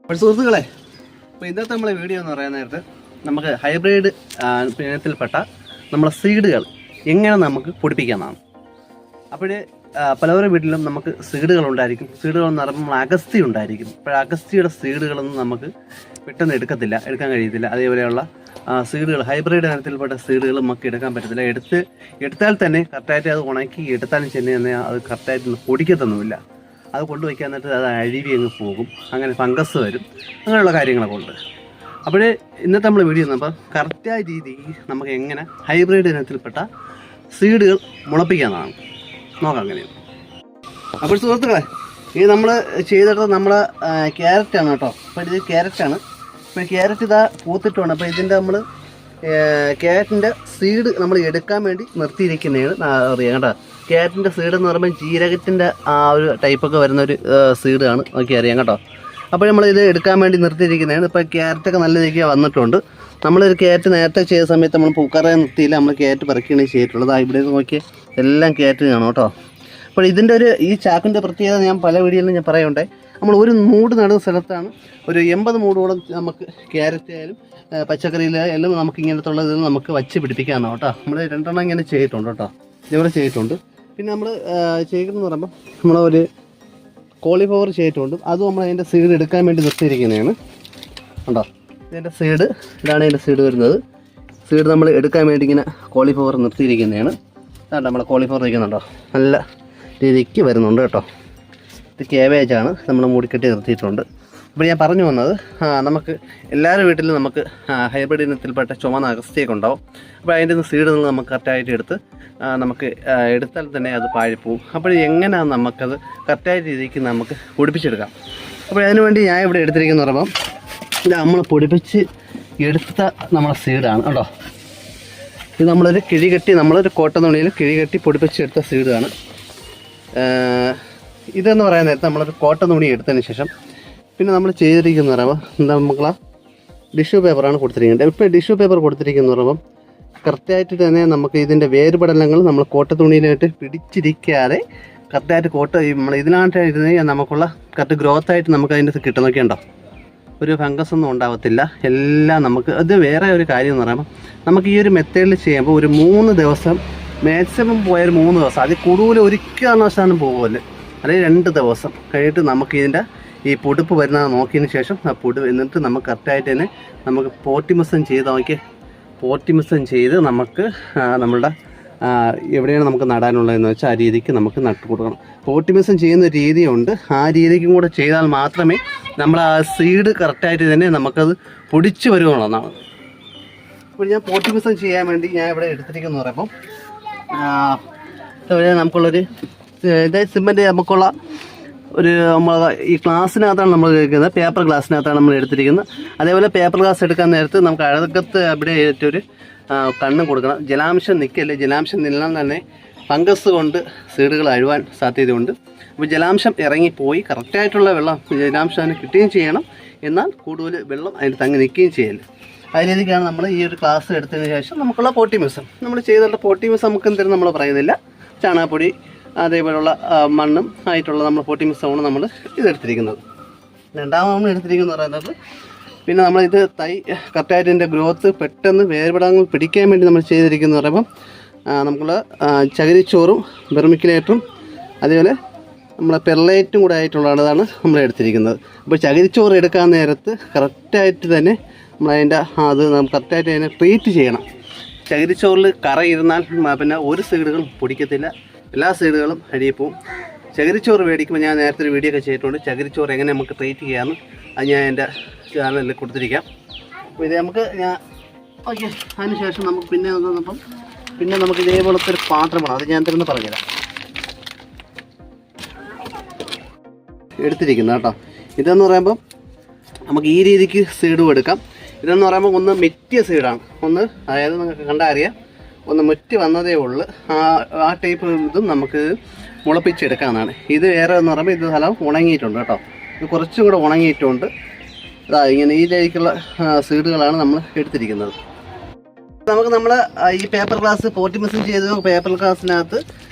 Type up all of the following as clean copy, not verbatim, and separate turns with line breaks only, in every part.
അപ്പോൾ സുഹൃത്തുക്കളെ, അപ്പോൾ ഇന്നത്തെ നമ്മളെ വീഡിയോ എന്ന് പറയാൻ നേരത്ത് നമുക്ക് ഹൈബ്രിഡ് ഇനത്തിൽപ്പെട്ട നമ്മളെ സീഡുകൾ എങ്ങനെ നമുക്ക് പൊടിപ്പിക്കാമെന്നാണ്. അപ്പോൾ പലവരുടെ വീട്ടിലും നമുക്ക് സീഡുകൾ ഉണ്ടായിരിക്കും. സീഡുകൾ എന്ന് പറയുമ്പോൾ നമ്മൾ അഗസ്തി ഉണ്ടായിരിക്കും. അപ്പോൾ അഗസ്തിയുടെ സീഡുകളൊന്നും നമുക്ക് പെട്ടെന്ന് എടുക്കാൻ കഴിയത്തില്ല. അതേപോലെയുള്ള സീഡുകൾ ഹൈബ്രിഡ് ഇനത്തിൽപ്പെട്ട സീഡുകൾ നമുക്ക് എടുക്കാൻ പറ്റത്തില്ല. എടുത്താൽ തന്നെ കറക്റ്റായിട്ട് അത് ഉണക്കി എടുത്താലും തന്നെ അത് കറക്റ്റായിട്ട് പൊടിക്കത്തൊന്നുമില്ല. അത് കൊണ്ടുവയ്ക്കാൻ നേരത്ത് അത് അഴുകി അങ്ങ് പോകും, അങ്ങനെ ഫംഗസ് വരും, അങ്ങനെയുള്ള കാര്യങ്ങളൊക്കെ ഉണ്ട്. അപ്പോൾ ഇന്നത്തെ നമ്മൾ വീഡിയോ നമ്മൾ കറക്റ്റായ രീതിയിൽ നമുക്ക് എങ്ങനെ ഹൈബ്രിഡ് ഇനത്തിൽപ്പെട്ട സീഡുകൾ മുളപ്പിക്കാമെന്നാണ് നോക്കാം. അങ്ങനെയാണ്. അപ്പോൾ സുഹൃത്തുക്കളെ, ഇത് നമ്മൾ ചെയ്തിട്ട് നമ്മളെ ക്യാരറ്റാണ് കേട്ടോ. അപ്പോൾ ഇത് ക്യാരറ്റാണ്. ഇപ്പോൾ ക്യാരറ്റ് ഇതാ പൂത്തിട്ടുണ്ട്. അപ്പോൾ ഇതിൻ്റെ നമ്മൾ ക്യാരറ്റിൻ്റെ സീഡ് നമ്മൾ എടുക്കാൻ വേണ്ടി നിർത്തിയിരിക്കുന്നതാണ് അറിയാം കേട്ടോ. ക്യാരറ്റിൻ്റെ സീഡ് എന്ന് പറയുമ്പോൾ ജീരകത്തിൻ്റെ ആ ഒരു ടൈപ്പൊക്കെ വരുന്നൊരു സീഡാണ്, നോക്കി അറിയാം കേട്ടോ. അപ്പോൾ നമ്മളിത് എടുക്കാൻ വേണ്ടി നിർത്തിയിരിക്കുന്നതാണ്. ഇപ്പോൾ ക്യാരറ്റൊക്കെ നല്ല രീതിക്ക് വന്നിട്ടുണ്ട്. നമ്മളൊരു ക്യാരറ്റ് നേരത്തെ ചെയ്ത സമയത്ത് നമ്മൾ പൂക്കറയെ നിർത്തിയില്ല, നമ്മൾ ക്യാരറ്റ് പറിക്കുകയാണ് ചെയ്തിട്ടുള്ളത്. ഇവിടെ നോക്കി എല്ലാം ക്യാരറ്റ് കാണും കേട്ടോ. അപ്പോൾ ഇതിൻ്റെ ഈ ചാക്കിൻ്റെ പ്രത്യേകത ഞാൻ പല വീഡിയോയിലും ഞാൻ പറയുന്നുണ്ട്. നമ്മൾ ഒരു മൂട് നടുന്ന സ്ഥലത്താണ് ഒരു 80 മൂടോളം നമുക്ക് ക്യാരറ്റ് ആയാലും പച്ചക്കറിയിലായാലും എല്ലാം നമുക്ക് ഇങ്ങനത്തുള്ള ഇതിൽ നമുക്ക് വച്ച് പിടിപ്പിക്കാമെന്നാണ് കേട്ടോ. നമ്മൾ 2 എണ്ണം ഇങ്ങനെ ചെയ്തിട്ടുണ്ട് കേട്ടോ, ഇതുപോലെ ചെയ്തിട്ടുണ്ട്. പിന്നെ നമ്മൾ ചെയ്യുന്നതെന്ന് പറയുമ്പോൾ നമ്മളൊരു കോളിഫ്ലവർ ചെയ്തിട്ടുണ്ട്. അതും നമ്മൾ അതിൻ്റെ സീഡ് എടുക്കാൻ വേണ്ടി നിർത്തിയിരിക്കുന്നതാണ് കേട്ടോ. ഇതിൻ്റെ സീഡ് ഇതാണ്, ഇതിൻ്റെ സീഡ് വരുന്നത്. സീഡ് നമ്മൾ എടുക്കാൻ വേണ്ടി ഇങ്ങനെ കോളിഫ്ലവർ നിർത്തിയിരിക്കുന്നതാണ്. അതാണ് നമ്മളെ കോളിഫ്ലവർ ഇരിക്കുന്നുണ്ടോ, നല്ല രീതിക്ക് വരുന്നുണ്ട് കേട്ടോ. ഇത് കേബേജാണ്, നമ്മൾ മൂടിക്കെട്ടി നിർത്തിയിട്ടുണ്ട്. അപ്പോൾ ഞാൻ പറഞ്ഞു വന്നത്, നമുക്ക് എല്ലാവരുടെ വീട്ടിലും നമുക്ക് ഹൈബ്രിഡ് ഇനത്തിൽപ്പെട്ട ചുമന്ന അഗസ്തിയൊക്കെ ഉണ്ടാവും. അപ്പോൾ അതിൻ്റെ സീഡ് നിന്ന് നമുക്ക് കറക്റ്റായിട്ട് നമുക്ക് എടുത്താൽ തന്നെ അത് പാഴിപ്പോവും. അപ്പോൾ എങ്ങനെയാണ് നമുക്കത് കറക്റ്റായ രീതിക്ക് നമുക്ക് പൊടിപ്പിച്ചെടുക്കാം. അപ്പോൾ അതിനുവേണ്ടി ഞാൻ ഇവിടെ എടുത്തിരിക്കുന്ന പറയുമ്പം ഇത് നമ്മൾ പൊടിപ്പിച്ച് എടുത്ത നമ്മളെ സീഡാണ് കേട്ടോ. ഇത് നമ്മളൊരു നമ്മളൊരു കോട്ടൺ തുണിയിൽ കിഴികെട്ടി പൊടിപ്പിച്ചെടുത്ത സീഡാണ്. ഇതെന്ന് പറയാൻ നേരത്തെ നമ്മളൊരു കോട്ടൺ തുണി എടുത്തതിന് ശേഷം പിന്നെ നമ്മൾ ചെയ്തിരിക്കുന്ന പറയുമ്പോൾ നമ്മളെ ടിഷ്യൂ പേപ്പറാണ് കൊടുത്തിരിക്കുന്നത്. ഇപ്പോൾ ടിഷ്യൂ പേപ്പർ കൊടുത്തിരിക്കുന്ന പറയുമ്പം കറക്റ്റായിട്ട് തന്നെ നമുക്ക് ഇതിൻ്റെ വേരുപടലങ്ങൾ നമ്മൾ കോട്ടൺ തുണിയിലായിട്ട് പിടിച്ചിരിക്കാതെ കറക്റ്റായിട്ട് നമ്മൾ ഇതിനായിട്ട് ഇരുന്ന് നമുക്കുള്ള കറക്റ്റ് ഗ്രോത്തായിട്ട് നമുക്ക് അതിൻ്റെ കിട്ടുന്നൊക്കെ ഉണ്ടോ. ഒരു ഫംഗസ് ഒന്നും ഉണ്ടാകത്തില്ല. എല്ലാം നമുക്ക് അത് വേറെ ഒരു കാര്യം എന്ന് പറയുമ്പോൾ നമുക്ക് ഈ ഒരു മെത്തേഡിൽ ചെയ്യുമ്പോൾ ഒരു 3 ദിവസം മാക്സിമം പോയാൽ 3 ദിവസം, അതിൽ കൂടുതൽ ഒരിക്കലും പോകുമല്ലോ, അല്ലെങ്കിൽ 2 ദിവസം കഴിഞ്ഞിട്ട് നമുക്ക് ഇതിൻ്റെ ഈ പൊടിപ്പ് വരുന്നത് നോക്കിയതിന് ശേഷം ആ എന്നിട്ട് നമുക്ക് കറക്റ്റായിട്ട് തന്നെ നമുക്ക് പോട്ടിമിസം ചെയ്ത് നമുക്ക് നമ്മളുടെ എവിടെയാണ് നമുക്ക് നടാനുള്ളതെന്ന് വെച്ചാൽ ആ രീതിക്ക് നമുക്ക് നട്ടു കൊടുക്കണം. പോട്ടിമിസം ചെയ്യുന്ന രീതിയുണ്ട്, ആ രീതിക്കും കൂടെ ചെയ്താൽ മാത്രമേ നമ്മൾ ആ സീഡ് കറക്റ്റായിട്ട് തന്നെ നമുക്കത് പൊടിച്ച് വരുമെന്നുള്ളതാണ്. ഇപ്പോൾ ഞാൻ പോട്ടിമിസം ചെയ്യാൻ വേണ്ടി ഞാൻ ഇവിടെ എടുത്തിരിക്കുന്നു പറയുമ്പം നമുക്കുള്ളൊരു സിമെൻറ്റ് നമുക്കുള്ള നമ്മൾ ഈ ഗ്ലാസ്സിനകത്താണ് നമ്മൾ എടുക്കുന്നത്, പേപ്പർ ഗ്ലാസ്സിനകത്താണ് നമ്മൾ എടുത്തിരിക്കുന്നത്. അതേപോലെ പേപ്പർ ഗ്ലാസ് എടുക്കാൻ നേരത്ത് നമുക്ക് അഴകത്ത് അവിടെ ഏറ്റൊരു കണ്ണ് കൊടുക്കണം. ജലാംശം നിൽക്കല്ലേ, ജലാംശം നിന്നാൽ തന്നെ ഫംഗസ് കൊണ്ട് സീഡുകൾ അഴുവാൻ സാധ്യതയുണ്ട്. അപ്പോൾ ജലാംശം ഇറങ്ങിപ്പോയി കറക്റ്റായിട്ടുള്ള വെള്ളം ജലാംശം അതിന് കിട്ടുകയും ചെയ്യണം, എന്നാൽ കൂടുതൽ വെള്ളം അതിന് തങ്ങി നിൽക്കുകയും ചെയ്യല്ല. ആ രീതിക്കാണ് നമ്മൾ ഈ ഒരു ക്ലാസ് എടുത്തതിന് ശേഷം നമുക്കുള്ള പോട്ടിമിസം നമ്മൾ ചെയ്തുള്ള പോട്ടിമിസം നമുക്ക് എന്തെങ്കിലും നമ്മൾ പറയുന്നില്ല, ചാണകപ്പൊടി അതേപോലെയുള്ള മണ്ണും ആയിട്ടുള്ള നമ്മൾ പോട്ടിമിസമാണ് നമ്മൾ ഇതെടുത്തിരിക്കുന്നത്. രണ്ടാമത് നമ്മൾ എടുത്തിരിക്കുന്നത് പറയുന്നത് പിന്നെ നമ്മളിത് കറക്റ്റായിട്ട് ഇതിൻ്റെ ഗ്രോത്ത് പെട്ടെന്ന് വേർപെടാങ്ങൾ പിടിക്കാൻ വേണ്ടി നമ്മൾ ചെയ്തിരിക്കുന്നത് പറയുമ്പം നമുക്കുള്ള ചകിരിച്ചോറും വെർമിക്കുലേറ്ററും അതേപോലെ നമ്മളെ പെർലൈറ്റും കൂടെ ആയിട്ടുള്ളതാണ് നമ്മൾ എടുത്തിരിക്കുന്നത്. അപ്പോൾ ചകിരിച്ചോറ് എടുക്കാൻ നേരത്ത് കറക്റ്റായിട്ട് തന്നെ നമ്മളതിൻ്റെ കറക്റ്റായിട്ട് അതിനെ ട്രീറ്റ് ചെയ്യണം. ചകിരിച്ചോറിൽ കറയിരുന്നാൽ പിന്നെ ഒരു സീഡുകളും പൊടിക്കത്തില്ല, എല്ലാ സീഡുകളും അഴിയപ്പോവും. ചകിരിച്ചോറ് മേടിക്കുമ്പോൾ ഞാൻ നേരത്തെ ഒരു വീഡിയോ ഒക്കെ ചെയ്തിട്ടുണ്ട്, ചകിരിച്ചോറ് എങ്ങനെ നമുക്ക് ട്രീറ്റ് ചെയ്യാമെന്ന്. അത് ഞാൻ എൻ്റെ ചാനലിൽ കൊടുത്തിരിക്കാം. അപ്പോൾ ഇത് നമുക്ക് ഓക്കെ. അതിന് ശേഷം നമുക്ക് പിന്നെ നമുക്ക് ഇതേപോലത്തെ ഒരു പാത്രമാണ്, അത് ഞാൻ തന്നെ പറഞ്ഞുതരാം. എടുത്തിരിക്കുന്നത് കേട്ടോ. ഇതെന്ന് പറയുമ്പം നമുക്ക് ഈ രീതിക്ക് സീഡും എടുക്കാം. ഇതെന്ന് പറയുമ്പോൾ ഒന്ന് മെറ്റിയ സീഡാണ്, അതായത് നിങ്ങൾക്ക് കണ്ടാൽ അറിയാം, ഒന്ന് മുറ്റി വന്നതേ ഉള്ളൂ. ആ ടൈപ്പ് ഇതും നമുക്ക് മുളപ്പിച്ചെടുക്കാമെന്നാണ്. ഇത് വേറെ എന്ന് പറയുമ്പോൾ ഇത് സ്ഥലം ഉണങ്ങിയിട്ടുണ്ട് കേട്ടോ. ഇത് കുറച്ചും കൂടെ ഉണങ്ങിയിട്ടുണ്ട്. ഇങ്ങനെ ഈ രീതിക്കുള്ള സീഡുകളാണ് നമ്മൾ എടുത്തിരിക്കുന്നത്. നമുക്ക് നമ്മളെ ഈ പേപ്പർ ഗ്ലാസ് പോട്ടി മിക്സിങ് ചെയ്ത് പേപ്പർ ഗ്ലാസ്സിനകത്ത്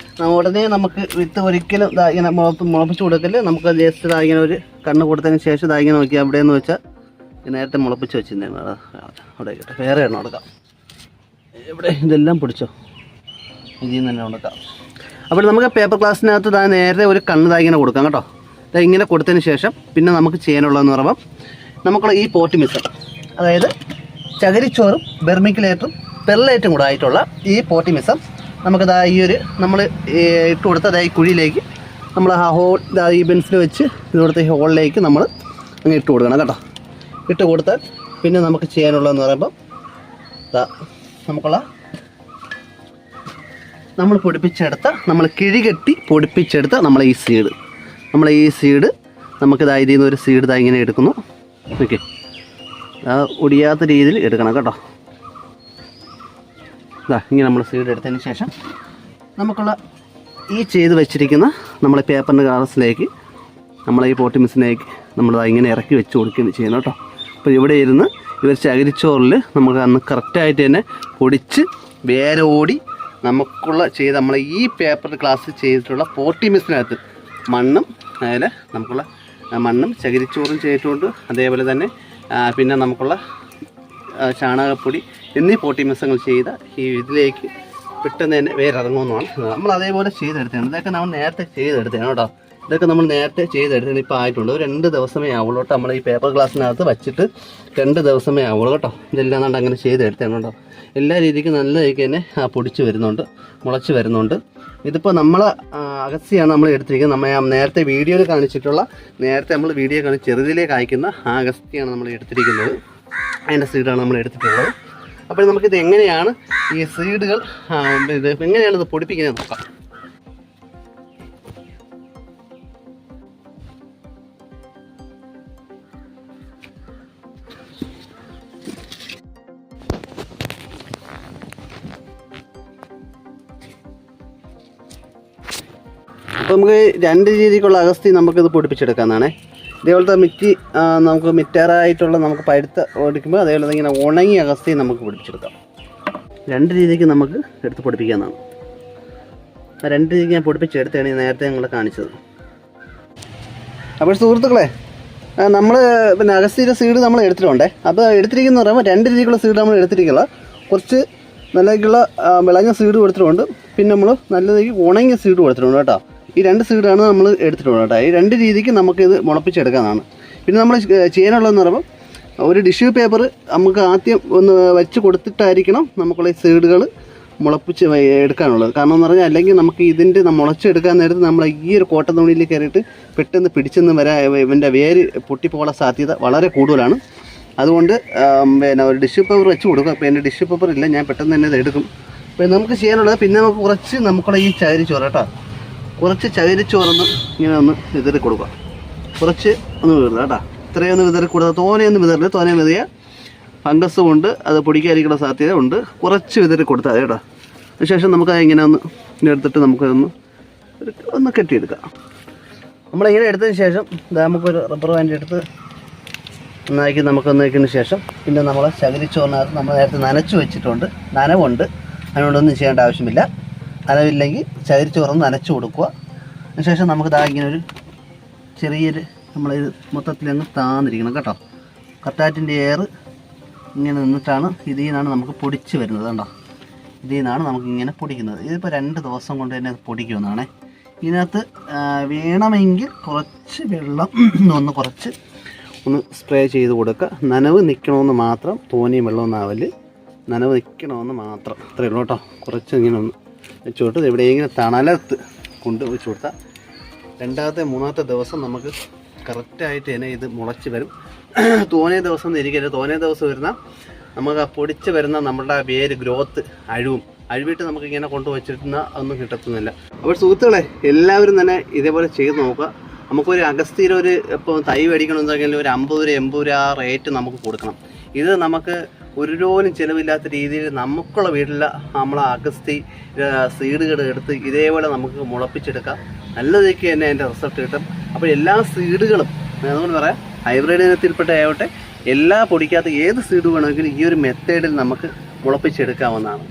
ഉടനെ നമുക്ക് വിത്ത് ഒരിക്കലും ഇങ്ങനെ മുളപ്പിച്ച് കൊടുക്കല്. നമുക്ക് ജസ്റ്റ് ഇങ്ങനെ ഒരു കണ്ണ് കൊടുത്തതിന് ശേഷം ഇങ്ങനെ നോക്കി അവിടെയെന്ന് വെച്ചാൽ നേരത്തെ മുളപ്പിച്ച് വെച്ചിട്ടുണ്ടായിരുന്നു. അവിടെ ആയിക്കോട്ടെ, വേറെ എണ്ണം കൊടുക്കാം. ഇവിടെ ഇതെല്ലാം പിടിച്ചോ, ഇതിൽ നിന്ന് തന്നെ കൊടുക്കാം. അപ്പോൾ നമുക്ക് പേപ്പർ ഗ്ലാസ്സിനകത്ത് നേരത്തെ ഒരു കണ്ണ് ഇങ്ങനെ കൊടുക്കാം കേട്ടോ. ഇങ്ങനെ കൊടുത്തതിന് ശേഷം പിന്നെ നമുക്ക് ചെയ്യാനുള്ളതെന്ന് പറയുമ്പോൾ നമുക്കുള്ള ഈ പോട്ടി മിക്സ്, അതായത് ചകിരിച്ചോറും ബെർമിക്കുലേറ്റും പെർലൈറ്റും കൂടെ ആയിട്ടുള്ള ഈ പോട്ടി മിക്സം നമുക്കതാ ഈ ഒരു നമ്മൾ ഇട്ട് കൊടുത്ത ഈ കുഴിയിലേക്ക് നമ്മൾ ആ ഹോൾ ഈ ബെൻസിൽ വെച്ച് ഇത് കൊടുത്ത ഈ ഹോളിലേക്ക് നമ്മൾ അങ്ങ് ഇട്ട് കൊടുക്കണം കേട്ടോ. ഇട്ട് കൊടുത്താൽ പിന്നെ നമുക്ക് ചെയ്യാനുള്ളതെന്ന് പറയുമ്പോൾ നമുക്കുള്ള നമ്മൾ പൊടിപ്പിച്ചെടുത്ത നമ്മൾ കിഴികെട്ടി പൊടിപ്പിച്ചെടുത്ത നമ്മളെ ഈ സീഡ് നമുക്കിതാ ഇതിൽ നിന്ന് ഒരു സീഡ് ഇങ്ങനെ എടുക്കുന്നു. ഓക്കെ, ഒടിയാത്ത രീതിയിൽ എടുക്കണം കേട്ടോ. ഇങ്ങനെ നമ്മൾ സീഡ് എടുത്തതിന് ശേഷം നമുക്കുള്ള ഈ ചെയ്ത് വെച്ചിരിക്കുന്ന നമ്മൾ പേപ്പറിൻ്റെ ഗ്ലാസ്സിലേക്ക് നമ്മളെ ഈ പോട്ടി മിക്സിലേക്ക് നമ്മൾ ഇങ്ങനെ ഇറക്കി വെച്ച് കൊടുക്കുകയാണ് ചെയ്യുന്നത് കേട്ടോ. അപ്പോൾ ഇവിടെ ഇരുന്ന് ഇവർ ചകിരിച്ചോറിൽ നമുക്ക് അന്ന് കറക്റ്റായിട്ട് തന്നെ പൊടിച്ച് വേരോടി നമുക്കുള്ള ചെയ്ത് നമ്മൾ ഈ പേപ്പർ ഗ്ലാസ് ചെയ്തിട്ടുള്ള പോട്ടി മിക്സിനകത്ത് മണ്ണും അതിൽ നമുക്കുള്ള മണ്ണും ചകിരിച്ചോറും ചെയ്തിട്ടുണ്ട്. അതേപോലെ തന്നെ പിന്നെ നമുക്കുള്ള ചാണകപ്പൊടി എന്നീ പോട്ടി മിക്സങ്ങൾ ചെയ്ത ഈ ഇതിലേക്ക് പെട്ടെന്ന് തന്നെ വേരിറങ്ങുമെന്നാണ് നമ്മൾ അതേപോലെ ചെയ്തെടുത്തതാണ്. ഇതൊക്കെ നമ്മൾ നേരത്തെ ചെയ്തെടുത്തതാണ് കേട്ടോ. ഇതൊക്കെ നമ്മൾ നേരത്തെ ചെയ്തെടുത്തത് ഇപ്പോൾ ആയിട്ടുണ്ട്. ഒരു 2 ദിവസമേ ആവുള്ളൂ കേട്ടോ. നമ്മൾ ഈ പേപ്പർ ഗ്ലാസ്സിനകത്ത് വച്ചിട്ട് 2 ദിവസമേ ആവുള്ളൂ കേട്ടോ. ഇതെല്ലാം കണ്ട് അങ്ങനെ ചെയ്തെടുത്തതാണ് കേട്ടോ. എല്ലാ രീതിക്കും നല്ല രീതിക്ക് തന്നെ പൊടിച്ച് വരുന്നുണ്ട്, മുളച്ച് വരുന്നുണ്ട്. ഇതിപ്പോൾ നമ്മൾ അഗസ്തിയാണ് നമ്മൾ എടുത്തിരിക്കുന്നത്. നമ്മൾ നേരത്തെ വീഡിയോയിൽ കാണിച്ചിട്ടുള്ള നമ്മൾ ചെറുതിലേക്ക് അയക്കുന്ന ആ അഗസ്തിയാണ് നമ്മൾ എടുത്തിരിക്കുന്നത്. അതിൻ്റെ സീഡാണ് നമ്മൾ എടുത്തിട്ടുള്ളത്. അപ്പോൾ നമുക്കിത് എങ്ങനെയാണ് ഈ സീഡുകൾ എങ്ങനെയാണ് ഇത് പൊടിപ്പിക്കുന്നത് നോക്കാം. അപ്പോൾ നമുക്ക് 2 രീതിക്കുള്ള അഗസ്തി നമുക്കിത് പൊടിപ്പിച്ചെടുക്കാമെന്നാണ്. ഇതേപോലത്തെ നമുക്ക് മിറ്റാറായിട്ടുള്ള നമുക്ക് പഴുത്ത ഓടിക്കുമ്പോൾ അതേപോലെ ഇങ്ങനെ ഉണങ്ങിയ അഗസ്തി നമുക്ക് പൊടിപ്പിച്ചെടുക്കാം. 2 രീതിക്ക് നമുക്ക് എടുത്ത് പൊടിപ്പിക്കാമെന്നാണ്. 2 രീതിക്ക് ഞാൻ പൊടിപ്പിച്ചെടുത്താണ് നേരത്തെ ഞങ്ങൾ കാണിച്ചത്. അപ്പോൾ സുഹൃത്തുക്കളെ, നമ്മൾ പിന്നെ അഗസ്തിയുടെ സീഡ് നമ്മൾ എടുത്തിട്ടുണ്ടേ. അപ്പോൾ എടുത്തിരിക്കുന്ന പറയുമ്പോൾ 2 രീതിക്കുള്ള സീഡ് നമ്മൾ എടുത്തിരിക്കുക. കുറച്ച് നല്ല രീതിക്കുള്ള വിളഞ്ഞ സീഡ് കൊടുത്തിട്ടുണ്ട്, പിന്നെ നമ്മൾ നല്ല രീതിക്ക് ഉണങ്ങിയ സീഡ് കൊടുത്തിട്ടുണ്ട് കേട്ടോ. ഈ 2 സീഡാണ് നമ്മൾ എടുത്തിട്ടുള്ളത് കേട്ടോ. ഈ 2 രീതിക്ക് നമുക്കിത് മുളപ്പിച്ചെടുക്കാനാണ്. പിന്നെ നമ്മൾ ചെയ്യാനുള്ളതെന്ന് പറയുമ്പോൾ ഒരു ടിഷ്യൂ പേപ്പർ നമുക്ക് ആദ്യം ഒന്ന് വെച്ച് കൊടുത്തിട്ടായിരിക്കണം നമുക്കുള്ള ഈ സീഡുകൾ മുളപ്പിച്ച് എടുക്കാനുള്ളത്. കാരണം എന്ന് പറഞ്ഞാൽ അല്ലെങ്കിൽ നമുക്ക് ഇതിൻ്റെ മുളച്ചെടുക്കാൻ നേരത്ത് നമ്മൾ ഈ ഒരു കോട്ടൺ തുണിയിൽ കയറിയിട്ട് പെട്ടെന്ന് പിടിച്ചെന്ന് ഇവൻ്റെ വേര് പൊട്ടിപ്പോകാനുള്ള സാധ്യത വളരെ കൂടുതലാണ്. അതുകൊണ്ട് പിന്നെ ഒരു ടിഷ്യൂ പേപ്പർ വെച്ച് കൊടുക്കും. അപ്പോൾ എൻ്റെ ടിഷ്യൂ പേപ്പർ ഇല്ല, ഞാൻ പെട്ടെന്ന് തന്നെ ഇത് എടുക്കും. അപ്പോൾ നമുക്ക് ചെയ്യാനുള്ളത് പിന്നെ നമുക്ക് കുറച്ച് നമുക്കുള്ള ഈ ചകിരിച്ചോറ് കേട്ടോ, കുറച്ച് ചകിരിച്ചോറൊന്ന് ഇങ്ങനെ ഒന്ന് വിതറി കൊടുക്കുക. കുറച്ച് ഒന്ന് വിതറുക കേട്ടോ. ഇത്രയൊന്ന് വിതറി കൊടുക്കുക, തോനെയൊന്നും വിതറില്ല. തോനെ വിതറിയ ഫംഗസ് കൊണ്ട് അത് പൊടിക്കാതിരിക്കുന്ന സാധ്യത ഉണ്ട്. കുറച്ച് വിതറി കൊടുത്താൽ കേട്ടോ. അതിനുശേഷം നമുക്ക് ഇങ്ങനെ ഇങ്ങനെ എടുത്തിട്ട് നമുക്കൊന്ന് കെട്ടിയെടുക്കാം. നമ്മളിങ്ങനെ എടുത്തതിന് ശേഷം നമുക്കൊരു റബ്ബർ ബാൻഡ് എടുത്ത് നന്നാക്കി നമുക്കൊന്നതിന് ശേഷം പിന്നെ നമ്മൾ ചകിരിച്ചോറിനകത്ത് നമ്മൾ നേരത്തെ നനച്ച് വെച്ചിട്ടുണ്ട്. നനവുണ്ട്, അതിനോടൊന്നും ചെയ്യേണ്ട ആവശ്യമില്ല. നനവില്ലെങ്കിൽ ചകിരിച്ചോറൊന്ന് നനച്ച് കൊടുക്കുക. അതിനുശേഷം നമുക്ക് ഇങ്ങനെ ഒരു ചെറിയൊരു നമ്മളിത് മൊത്തത്തിലങ്ങ് താന്നിരിക്കണം കേട്ടോ. കറ്റാറ്റിൻ്റെ എയർ ഇങ്ങനെ നിന്നിട്ടാണ് ഇതിൽ നിന്നാണ് നമുക്ക് പൊടിച്ച് വരുന്നത് കേട്ടോ. ഇതിൽ നിന്നാണ് നമുക്കിങ്ങനെ പൊടിക്കുന്നത്. ഇതിപ്പോൾ 2 ദിവസം കൊണ്ട് തന്നെ പൊടിക്കുമെന്നാണ്. ഇതിനകത്ത് വേണമെങ്കിൽ കുറച്ച് വെള്ളം ഒന്ന് സ്പ്രേ ചെയ്ത് കൊടുക്കുക. നനവ് നിൽക്കണമെന്ന് മാത്രം, തോന്നിയും വെള്ളമൊന്നും ആവല്, നനവ് നിൽക്കണമെന്ന് മാത്രം, അത്രയേ ഉള്ളൂ കേട്ടോ. കുറച്ച് ഇങ്ങനെ ഒന്ന് വെച്ച് കൊടുത്ത് എവിടെയെങ്കിലും തണലത്ത് കൊണ്ട് വെച്ച് കൊടുത്താൽ 2ാമത്തെ 3ാമത്തെ ദിവസം നമുക്ക് കറക്റ്റായിട്ട് തന്നെ ഇത് മുളച്ച് വരും. തോന്നിയ ദിവസം ഇരിക്കരുത്. തോന്നിയ ദിവസം വരുന്ന നമുക്ക് ആ പൊടിച്ച് വരുന്ന നമ്മുടെ വേര് ഗ്രോത്ത് അഴിവിട്ട് നമുക്കിങ്ങനെ കൊണ്ടുവച്ചിരുന്ന ഒന്നും കിട്ടത്തുന്നില്ല. അപ്പോൾ സുഹൃത്തുക്കളെ, എല്ലാവരും തന്നെ ഇതേപോലെ ചെയ്ത് നോക്കുക. നമുക്കൊരു അഗസ്തിയുടെ ഇപ്പോൾ തൈ മേടിക്കണമെന്നുണ്ടെങ്കിൽ ഒരു 50-80 രൂപ ആ റേറ്റ് നമുക്ക് കൊടുക്കണം. ഇത് നമുക്ക് ഒരു രൂപയും ചിലവില്ലാത്ത രീതിയിൽ നമുക്കുള്ള വീട്ടിലെ നമ്മളെ അഗസ്തി സീഡുകൾ എടുത്ത് ഇതേപോലെ നമുക്ക് മുളപ്പിച്ചെടുക്കാം. നല്ല രീതിക്ക് തന്നെ അതിൻ്റെ റിസൾട്ട് കിട്ടും. അപ്പോൾ എല്ലാ സീഡുകളും അതുകൊണ്ട് പറയാം, ഹൈബ്രിഡ് ഇനത്തിൽപ്പെട്ട ആവട്ടെ, എല്ലാ പൊടിക്കാത്ത ഏത് സീഡ് വേണമെങ്കിലും ഈ ഒരു മെത്തേഡിൽ നമുക്ക് മുളപ്പിച്ചെടുക്കാവുന്നതാണ്.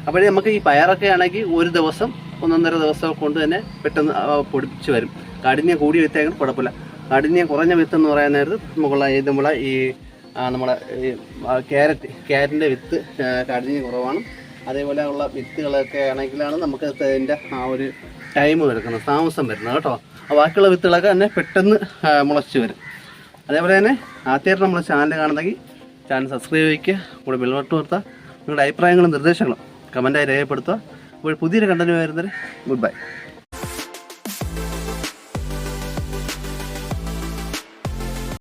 അപ്പോഴേ നമുക്ക് ഈ പയറൊക്കെ ആണെങ്കിൽ ഒരു ദിവസം 1-1.5 ദിവസം കൊണ്ട് തന്നെ പെട്ടെന്ന് പൊടിപ്പിച്ച് വരും. കാഠിന്യം കൂടിയ വിത്തേക്കും കുഴപ്പമില്ല. കാഠിന്യം കുറഞ്ഞ വിത്ത് എന്ന് പറയുന്ന നേരത്ത് നമ്മളെ ഈ നമ്മുടെ ക്യാരറ്റിൻ്റെ വിത്ത് കാഠിന്യം കുറവാണ്. അതേപോലെ ഉള്ള വിത്തുകളൊക്കെ ആണെങ്കിലാണ് നമുക്ക് അതിൻ്റെ ആ ഒരു ടൈം എടുക്കുന്നത്, താമസം വരുന്നത് കേട്ടോ. ബാക്കിയുള്ള വിത്തുകളൊക്കെ തന്നെ പെട്ടെന്ന് മുളച്ച് വരും. അതേപോലെ തന്നെ ആദ്യമായിട്ട് നമ്മൾ ചാനൽ കാണുന്നെങ്കിൽ ചാനൽ സബ്സ്ക്രൈബ് ചെയ്യുക, കൂടെ ബെൽ ബട്ടൺ കൊടുത്താൽ നിങ്ങളുടെ അഭിപ്രായങ്ങളും നിർദ്ദേശങ്ങളും കമൻറ്റായി രേഖപ്പെടുത്തുക. അപ്പോൾ പുതിയൊരു കണ്ടന്റ് വരുന്നത്. Good bye.